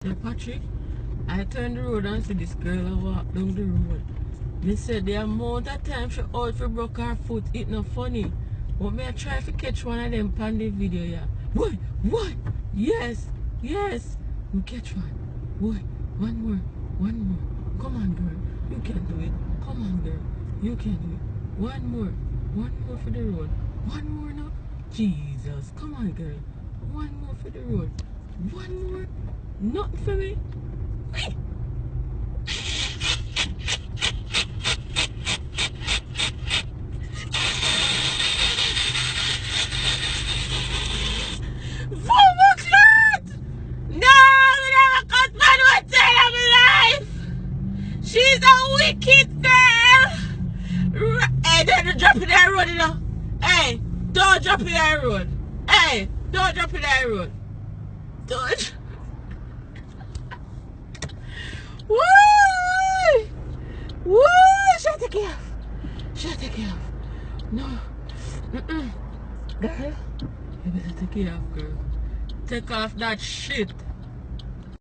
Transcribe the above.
Yeah, Patrick, I turned the road and see this girl a walk down the road. They said the amount of time she out for broke her foot, it not funny. But me I try to catch one of them on the video, yeah. What? What? Yes, yes. We catch one. Boy, one more, one more. Come on, girl. You can do it. Come on, girl. You can do it. One more for the road. One more now. Jesus, come on, girl. One more for the road. One more. Nothing for me. No, we never cut man one time of my life. She's a wicked girl. Hey, don't drop in that road, you know. Hey, don't drop in that road. Hey, don't drop in that road. Don't. Woo! Woo! Shut the key off. Shut the key off. No. Girl, you better take it off, girl. Take off that shit.